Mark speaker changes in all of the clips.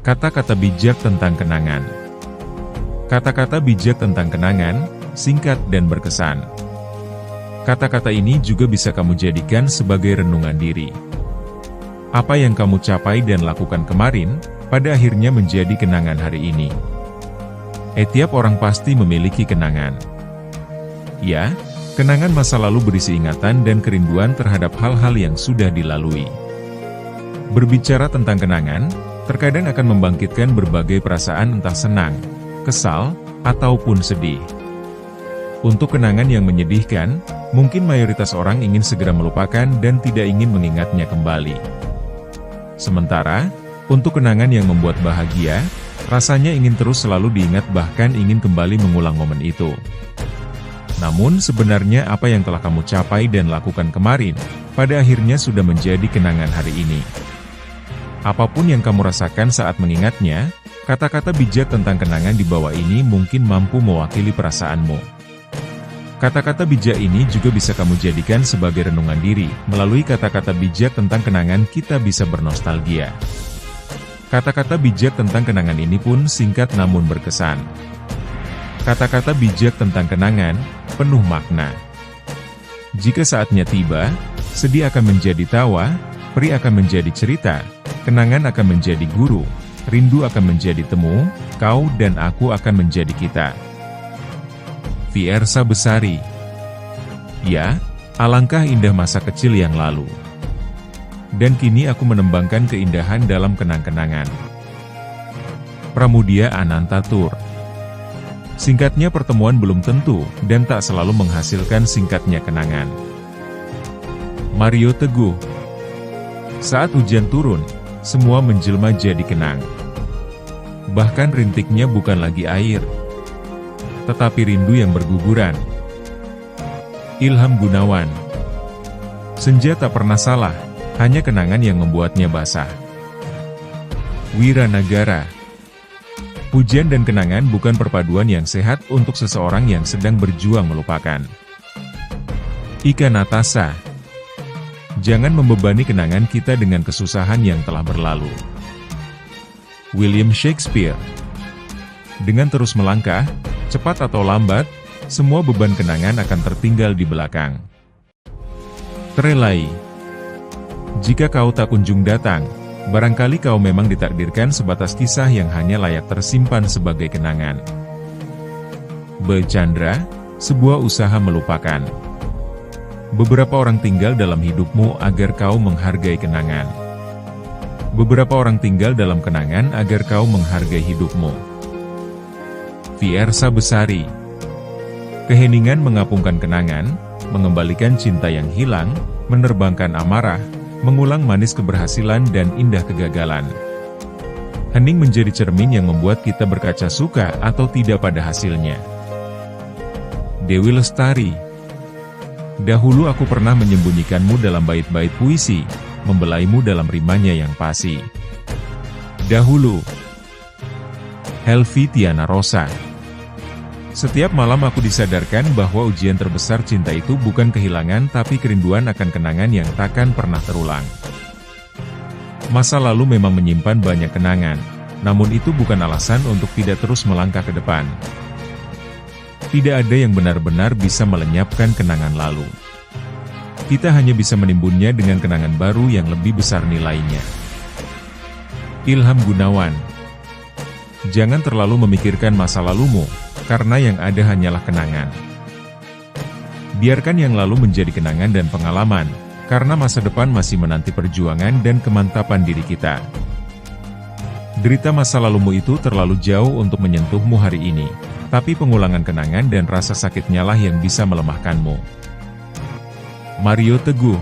Speaker 1: Kata-kata bijak tentang kenangan. Kata-kata bijak tentang kenangan, singkat dan berkesan. Kata-kata ini juga bisa kamu jadikan sebagai renungan diri. Apa yang kamu capai dan lakukan kemarin, pada akhirnya menjadi kenangan hari ini. Tiap orang pasti memiliki kenangan. Ya, kenangan masa lalu berisi ingatan dan kerinduan terhadap hal-hal yang sudah dilalui. Berbicara tentang kenangan, terkadang akan membangkitkan berbagai perasaan entah senang, kesal, ataupun sedih. Untuk kenangan yang menyedihkan, mungkin mayoritas orang ingin segera melupakan dan tidak ingin mengingatnya kembali. Sementara, untuk kenangan yang membuat bahagia, rasanya ingin terus selalu diingat bahkan ingin kembali mengulang momen itu. Namun sebenarnya apa yang telah kamu capai dan lakukan kemarin, pada akhirnya sudah menjadi kenangan hari ini. Apapun yang kamu rasakan saat mengingatnya, kata-kata bijak tentang kenangan di bawah ini mungkin mampu mewakili perasaanmu. Kata-kata bijak ini juga bisa kamu jadikan sebagai renungan diri. Melalui kata-kata bijak tentang kenangan kita bisa bernostalgia. Kata-kata bijak tentang kenangan ini pun singkat namun berkesan. Kata-kata bijak tentang kenangan, penuh makna. Jika saatnya tiba, sedih akan menjadi tawa, perih akan menjadi cerita, kenangan akan menjadi guru, rindu akan menjadi temu, kau dan aku akan menjadi kita. Fiersa Besari. Ya, alangkah indah masa kecil yang lalu. Dan kini aku menembangkan keindahan dalam kenang-kenangan. Pramudia Anantatur. Singkatnya pertemuan belum tentu, dan tak selalu menghasilkan singkatnya kenangan. Mario Teguh. Saat hujan turun, semua menjelma jadi kenang. Bahkan rintiknya bukan lagi air, tetapi rindu yang berguguran. Ilham Gunawan. Senja tak pernah salah, hanya kenangan yang membuatnya basah. Wiranagara. Pujian dan kenangan bukan perpaduan yang sehat untuk seseorang yang sedang berjuang melupakan. Ika Natasha. Jangan membebani kenangan kita dengan kesusahan yang telah berlalu. William Shakespeare. Dengan terus melangkah, cepat atau lambat, semua beban kenangan akan tertinggal di belakang. Terelai. Jika kau tak kunjung datang, barangkali kau memang ditakdirkan sebatas kisah yang hanya layak tersimpan sebagai kenangan. Becandra, sebuah usaha melupakan. Beberapa orang tinggal dalam hidupmu agar kau menghargai kenangan. Beberapa orang tinggal dalam kenangan agar kau menghargai hidupmu. Fiersa Besari. Keheningan mengapungkan kenangan, mengembalikan cinta yang hilang, menerbangkan amarah, mengulang manis keberhasilan dan indah kegagalan. Hening menjadi cermin yang membuat kita berkaca suka atau tidak pada hasilnya. Dewi Lestari. Dahulu aku pernah menyembunyikanmu dalam bait-bait puisi, membelaimu dalam rimanya yang pasi. Dahulu. Helvi Tiana Rosa. Setiap malam aku disadarkan bahwa ujian terbesar cinta itu bukan kehilangan tapi kerinduan akan kenangan yang takkan pernah terulang. Masa lalu memang menyimpan banyak kenangan, namun itu bukan alasan untuk tidak terus melangkah ke depan. Tidak ada yang benar-benar bisa melenyapkan kenangan lalu. Kita hanya bisa menimbunnya dengan kenangan baru yang lebih besar nilainya. Ilham Gunawan. Jangan terlalu memikirkan masa lalumu, karena yang ada hanyalah kenangan. Biarkan yang lalu menjadi kenangan dan pengalaman, karena masa depan masih menanti perjuangan dan kemantapan diri kita. Derita masa lalumu itu terlalu jauh untuk menyentuhmu hari ini, tapi pengulangan kenangan dan rasa sakitnya lah yang bisa melemahkanmu. Mario Teguh.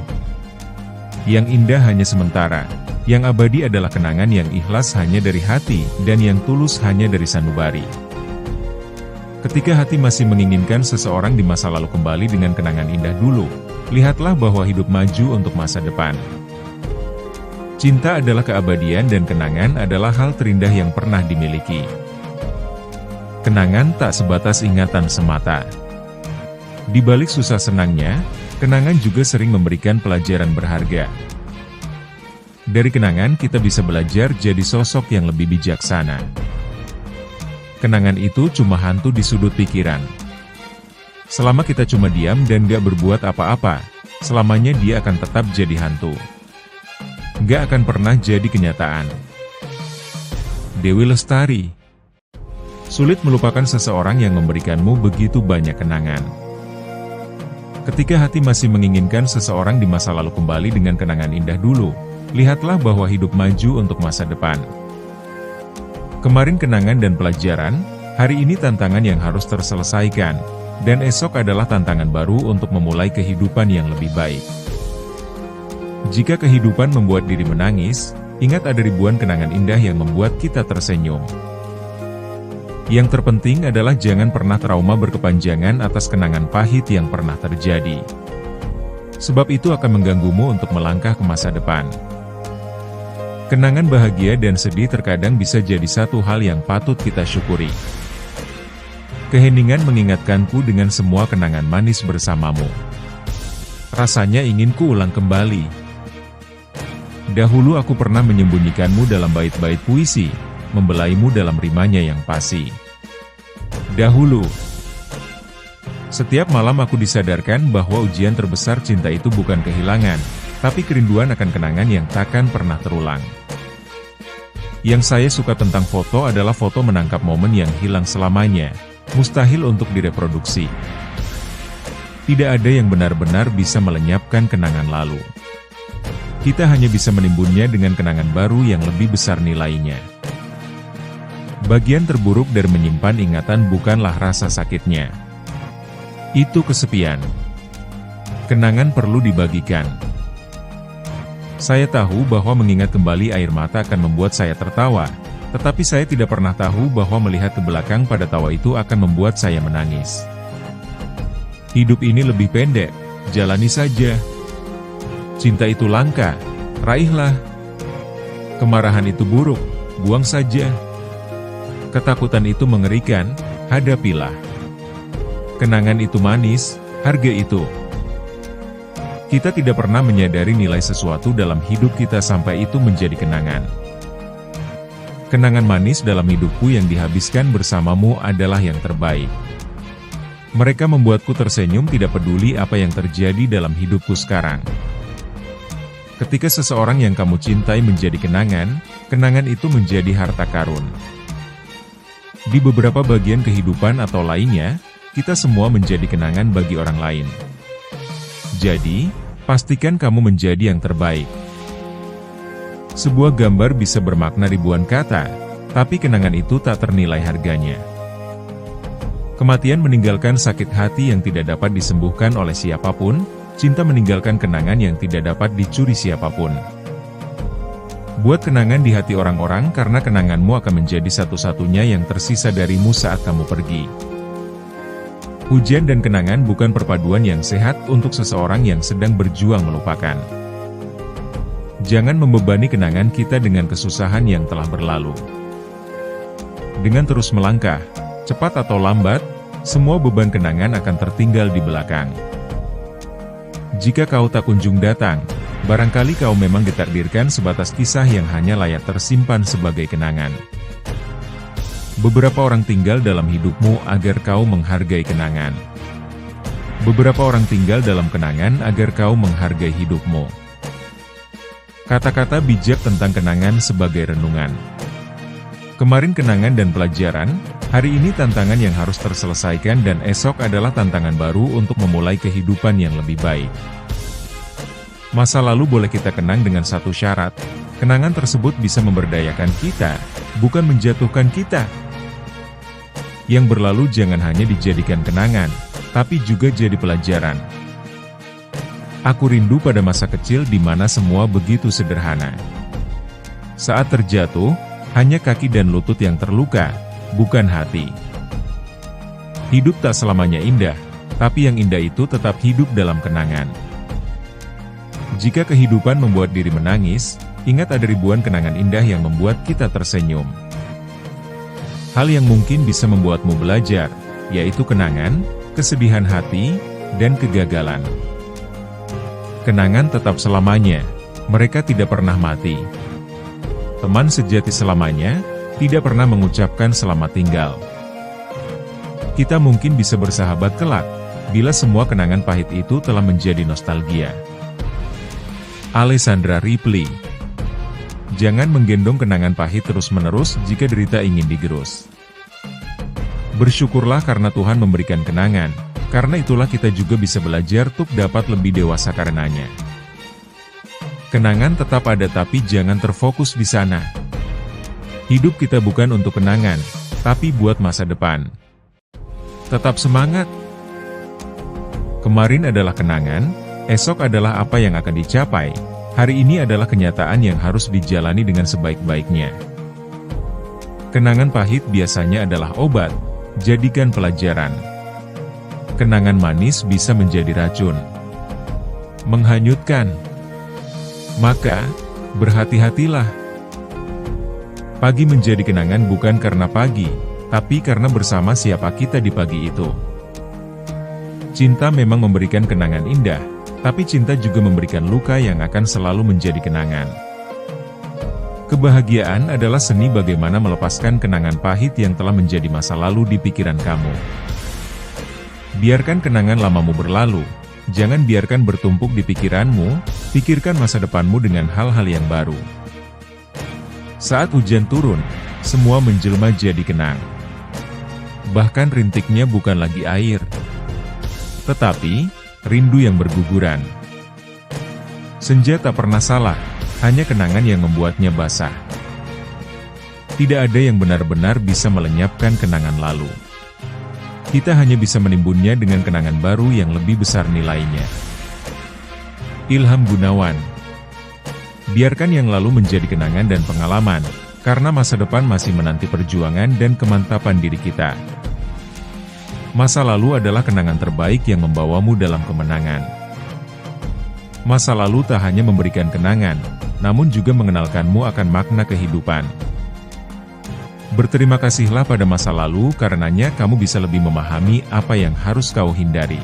Speaker 1: Yang indah hanya sementara, yang abadi adalah kenangan yang ikhlas hanya dari hati, dan yang tulus hanya dari sanubari. Ketika hati masih menginginkan seseorang di masa lalu kembali dengan kenangan indah dulu, lihatlah bahwa hidup maju untuk masa depan. Cinta adalah keabadian dan kenangan adalah hal terindah yang pernah dimiliki. Kenangan tak sebatas ingatan semata. Di balik susah senangnya, kenangan juga sering memberikan pelajaran berharga. Dari kenangan kita bisa belajar jadi sosok yang lebih bijaksana. Kenangan itu cuma hantu di sudut pikiran. Selama kita cuma diam dan gak berbuat apa-apa, selamanya dia akan tetap jadi hantu. Gak akan pernah jadi kenyataan. Dewi Lestari. Sulit melupakan seseorang yang memberikanmu begitu banyak kenangan. Ketika hati masih menginginkan seseorang di masa lalu kembali dengan kenangan indah dulu, lihatlah bahwa hidup maju untuk masa depan. Kemarin kenangan dan pelajaran, hari ini tantangan yang harus terselesaikan, dan esok adalah tantangan baru untuk memulai kehidupan yang lebih baik. Jika kehidupan membuat diri menangis, ingat ada ribuan kenangan indah yang membuat kita tersenyum. Yang terpenting adalah jangan pernah trauma berkepanjangan atas kenangan pahit yang pernah terjadi. Sebab itu akan mengganggumu untuk melangkah ke masa depan. Kenangan bahagia dan sedih terkadang bisa jadi satu hal yang patut kita syukuri. Keheningan mengingatkanku dengan semua kenangan manis bersamamu. Rasanya ingin ku ulang kembali. Dahulu aku pernah menyembunyikanmu dalam bait-bait puisi, membelaimu dalam rimanya yang pasti. Dahulu, setiap malam aku disadarkan bahwa ujian terbesar cinta itu bukan kehilangan, tapi kerinduan akan kenangan yang takkan pernah terulang. Yang saya suka tentang foto adalah foto menangkap momen yang hilang selamanya, mustahil untuk direproduksi. Tidak ada yang benar-benar bisa melenyapkan kenangan lalu. Kita hanya bisa menimbunnya dengan kenangan baru yang lebih besar nilainya. Bagian terburuk dari menyimpan ingatan bukanlah rasa sakitnya. Itu kesepian. Kenangan perlu dibagikan. Saya tahu bahwa mengingat kembali air mata akan membuat saya tertawa, tetapi saya tidak pernah tahu bahwa melihat ke belakang pada tawa itu akan membuat saya menangis. Hidup ini lebih pendek, jalani saja. Cinta itu langka, raihlah. Kemarahan itu buruk, buang saja. Ketakutan itu mengerikan, hadapilah. Kenangan itu manis, harga itu. Kita tidak pernah menyadari nilai sesuatu dalam hidup kita sampai itu menjadi kenangan. Kenangan manis dalam hidupku yang dihabiskan bersamamu adalah yang terbaik. Mereka membuatku tersenyum tidak peduli apa yang terjadi dalam hidupku sekarang. Ketika seseorang yang kamu cintai menjadi kenangan, kenangan itu menjadi harta karun. Di beberapa bagian kehidupan atau lainnya, kita semua menjadi kenangan bagi orang lain. Jadi, pastikan kamu menjadi yang terbaik. Sebuah gambar bisa bermakna ribuan kata, tapi kenangan itu tak ternilai harganya. Kematian meninggalkan sakit hati yang tidak dapat disembuhkan oleh siapapun, cinta meninggalkan kenangan yang tidak dapat dicuri siapapun. Buat kenangan di hati orang-orang karena kenanganmu akan menjadi satu-satunya yang tersisa darimu saat kamu pergi. Hujan dan kenangan bukan perpaduan yang sehat untuk seseorang yang sedang berjuang melupakan. Jangan membebani kenangan kita dengan kesusahan yang telah berlalu. Dengan terus melangkah, cepat atau lambat, semua beban kenangan akan tertinggal di belakang. Jika kau tak kunjung datang, barangkali kau memang ditakdirkan sebatas kisah yang hanya layak tersimpan sebagai kenangan. Beberapa orang tinggal dalam hidupmu agar kau menghargai kenangan. Beberapa orang tinggal dalam kenangan agar kau menghargai hidupmu. Kata-kata bijak tentang kenangan sebagai renungan. Kemarin kenangan dan pelajaran, hari ini tantangan yang harus terselesaikan dan esok adalah tantangan baru untuk memulai kehidupan yang lebih baik. Masa lalu boleh kita kenang dengan satu syarat, kenangan tersebut bisa memberdayakan kita, bukan menjatuhkan kita. Yang berlalu jangan hanya dijadikan kenangan, tapi juga jadi pelajaran. Aku rindu pada masa kecil di mana semua begitu sederhana. Saat terjatuh, hanya kaki dan lutut yang terluka, bukan hati. Hidup tak selamanya indah, tapi yang indah itu tetap hidup dalam kenangan. Jika kehidupan membuat diri menangis, ingat ada ribuan kenangan indah yang membuat kita tersenyum. Hal yang mungkin bisa membuatmu belajar, yaitu kenangan, kesedihan hati, dan kegagalan. Kenangan tetap selamanya, Mereka tidak pernah mati. Teman sejati selamanya tidak pernah mengucapkan selamat tinggal. Kita mungkin bisa bersahabat kelak, bila semua kenangan pahit itu telah menjadi nostalgia. Alessandra Ripley. Jangan menggendong kenangan pahit terus-menerus jika derita ingin digerus. Bersyukurlah karena Tuhan memberikan kenangan, karena itulah kita juga bisa belajar untuk dapat lebih dewasa karenanya. Kenangan tetap ada tapi jangan terfokus di sana. Hidup kita bukan untuk kenangan, tapi buat masa depan. Tetap semangat! Kemarin adalah kenangan, esok adalah apa yang akan dicapai, hari ini adalah kenyataan yang harus dijalani dengan sebaik-baiknya. Kenangan pahit biasanya adalah obat, jadikan pelajaran. Kenangan manis bisa menjadi racun, menghanyutkan. Maka, berhati-hatilah. Pagi menjadi kenangan bukan karena pagi, tapi karena bersama siapa kita di pagi itu. Cinta memang memberikan kenangan indah, tapi cinta juga memberikan luka yang akan selalu menjadi kenangan. Kebahagiaan adalah seni bagaimana melepaskan kenangan pahit yang telah menjadi masa lalu di pikiran kamu. Biarkan kenangan lamamu berlalu, jangan biarkan bertumpuk di pikiranmu, pikirkan masa depanmu dengan hal-hal yang baru. Saat hujan turun, semua menjelma jadi kenang. Bahkan rintiknya bukan lagi air, tetapi rindu yang berguguran. Senja tak pernah salah, hanya kenangan yang membuatnya basah. Tidak ada yang benar-benar bisa melenyapkan kenangan lalu. Kita hanya bisa menimbunnya dengan kenangan baru yang lebih besar nilainya. Ilham Gunawan. Biarkan yang lalu menjadi kenangan dan pengalaman, karena masa depan masih menanti perjuangan dan kemantapan diri kita. Masa lalu adalah kenangan terbaik yang membawamu dalam kemenangan. Masa lalu tak hanya memberikan kenangan, namun juga mengenalkanmu akan makna kehidupan. Berterima kasihlah pada masa lalu, karenanya kamu bisa lebih memahami apa yang harus kau hindari.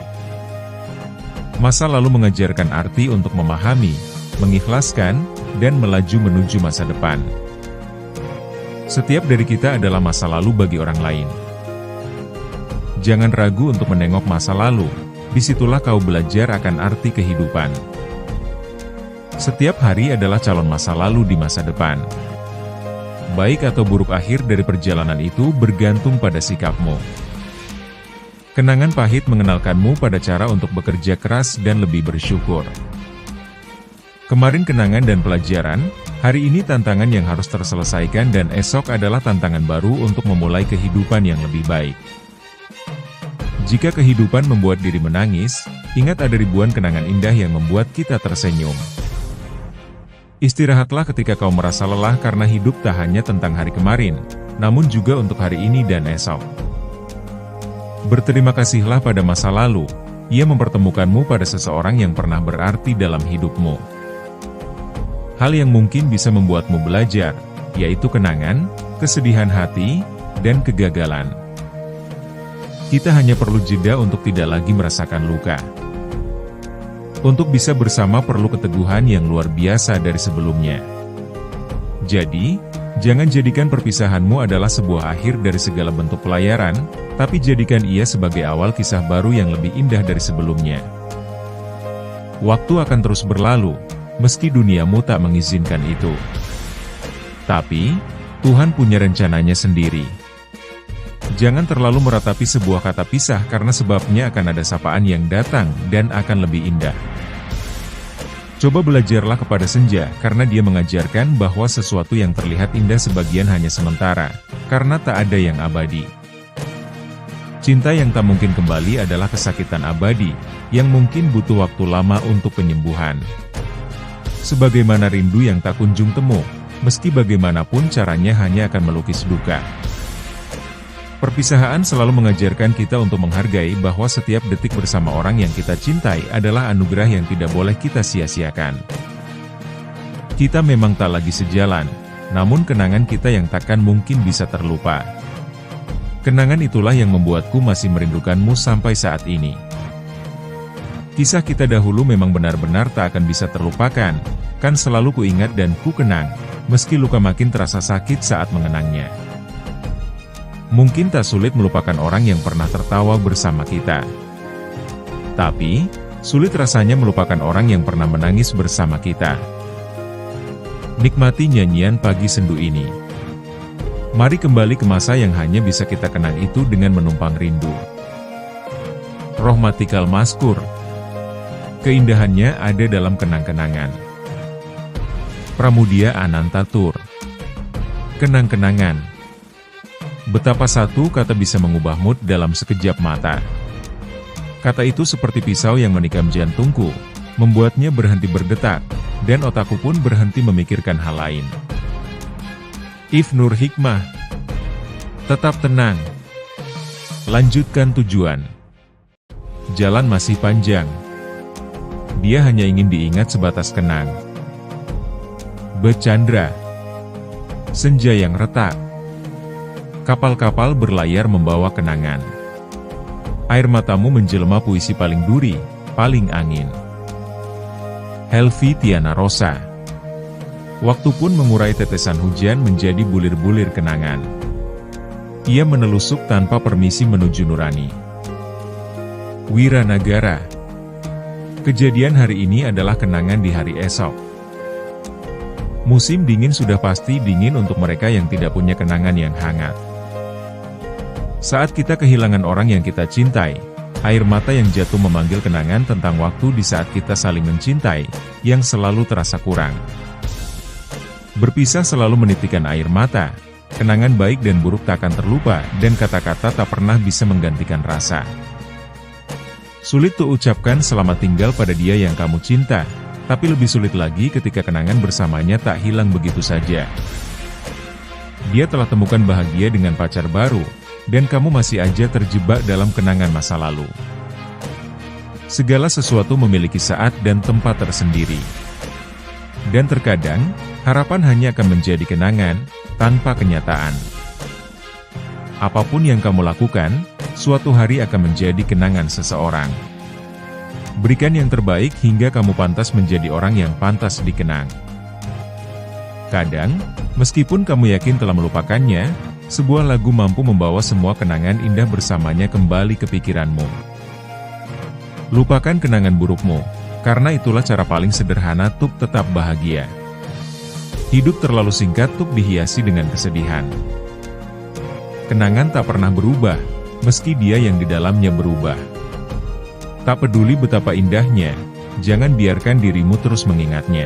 Speaker 1: Masa lalu mengajarkan arti untuk memahami, mengikhlaskan, dan melaju menuju masa depan. Setiap dari kita adalah masa lalu bagi orang lain. Jangan ragu untuk menengok masa lalu, disitulah kau belajar akan arti kehidupan. Setiap hari adalah calon masa lalu di masa depan. Baik atau buruk akhir dari perjalanan itu bergantung pada sikapmu. Kenangan pahit mengenalkanmu pada cara untuk bekerja keras dan lebih bersyukur. Kemarin kenangan dan pelajaran, hari ini tantangan yang harus terselesaikan dan esok adalah tantangan baru untuk memulai kehidupan yang lebih baik. Jika kehidupan membuat diri menangis, ingat ada ribuan kenangan indah yang membuat kita tersenyum. Istirahatlah ketika kau merasa lelah karena hidup tak hanya tentang hari kemarin, namun juga untuk hari ini dan esok. Berterima kasihlah pada masa lalu, ia mempertemukanmu pada seseorang yang pernah berarti dalam hidupmu. Hal yang mungkin bisa membuatmu belajar, yaitu kenangan, kesedihan hati, dan kegagalan. Kita hanya perlu jeda untuk tidak lagi merasakan luka. Untuk bisa bersama perlu keteguhan yang luar biasa dari sebelumnya. Jadi, jangan jadikan perpisahanmu adalah sebuah akhir dari segala bentuk pelayaran, tapi jadikan ia sebagai awal kisah baru yang lebih indah dari sebelumnya. Waktu akan terus berlalu, meski duniamu tak mengizinkan itu. Tapi, Tuhan punya rencananya sendiri. Jangan terlalu meratapi sebuah kata pisah karena sebabnya akan ada sapaan yang datang dan akan lebih indah. Coba belajarlah kepada senja karena dia mengajarkan bahwa sesuatu yang terlihat indah sebagian hanya sementara, karena tak ada yang abadi. Cinta yang tak mungkin kembali adalah kesakitan abadi, yang mungkin butuh waktu lama untuk penyembuhan. Sebagaimana rindu yang tak kunjung temu, meski bagaimanapun caranya hanya akan melukis duka. Perpisahan selalu mengajarkan kita untuk menghargai bahwa setiap detik bersama orang yang kita cintai adalah anugerah yang tidak boleh kita sia-siakan. Kita memang tak lagi sejalan, namun kenangan kita yang takkan mungkin bisa terlupa. Kenangan itulah yang membuatku masih merindukanmu sampai saat ini. Kisah kita dahulu memang benar-benar tak akan bisa terlupakan, Kan selalu kuingat dan ku kenang, meski luka makin terasa sakit saat mengenangnya. Mungkin tak sulit melupakan orang yang pernah tertawa bersama kita. Tapi, sulit rasanya melupakan orang yang pernah menangis bersama kita. Nikmati nyanyian pagi sendu ini. Mari kembali ke masa yang hanya bisa kita kenang itu dengan menumpang rindu. Rohmatikal Mazkur. Keindahannya ada dalam kenang-kenangan. Pramudia Anantatur. Kenang-kenangan. Betapa satu kata bisa mengubah mood dalam sekejap mata. Kata itu seperti pisau yang menikam jantungku, membuatnya berhenti berdetak, dan otakku pun berhenti memikirkan hal lain. If Nur Hikmah. Tetap tenang. Lanjutkan tujuan. Jalan masih panjang. Dia hanya ingin diingat sebatas kenang. Becandra. Senja yang retak. Kapal-kapal berlayar membawa kenangan. Air matamu menjelma puisi paling duri, paling angin. Helvi Tiana Rosa. Waktu pun mengurai tetesan hujan menjadi bulir-bulir kenangan. Ia menelusuk tanpa permisi menuju nurani. Wiranagara. Kejadian hari ini adalah kenangan di hari esok. Musim dingin sudah pasti dingin untuk mereka yang tidak punya kenangan yang hangat. Saat kita kehilangan orang yang kita cintai, air mata yang jatuh memanggil kenangan tentang waktu di saat kita saling mencintai, yang selalu terasa kurang. Berpisah selalu menitikan air mata, kenangan baik dan buruk tak akan terlupa, dan kata-kata tak pernah bisa menggantikan rasa. Sulit tuh ucapkan selamat tinggal pada dia yang kamu cinta, tapi lebih sulit lagi ketika kenangan bersamanya tak hilang begitu saja. Dia telah temukan bahagia dengan pacar baru, dan kamu masih aja terjebak dalam kenangan masa lalu. Segala sesuatu memiliki saat dan tempat tersendiri. Dan terkadang, harapan hanya akan menjadi kenangan, tanpa kenyataan. Apapun yang kamu lakukan, suatu hari akan menjadi kenangan seseorang. Berikan yang terbaik hingga kamu pantas menjadi orang yang pantas dikenang. Kadang, meskipun kamu yakin telah melupakannya, sebuah lagu mampu membawa semua kenangan indah bersamanya kembali ke pikiranmu. Lupakan kenangan burukmu, karena itulah cara paling sederhana untuk tetap bahagia. Hidup terlalu singkat untuk dihiasi dengan kesedihan. Kenangan tak pernah berubah, meski dia yang di dalamnya berubah. Tak peduli betapa indahnya, jangan biarkan dirimu terus mengingatnya.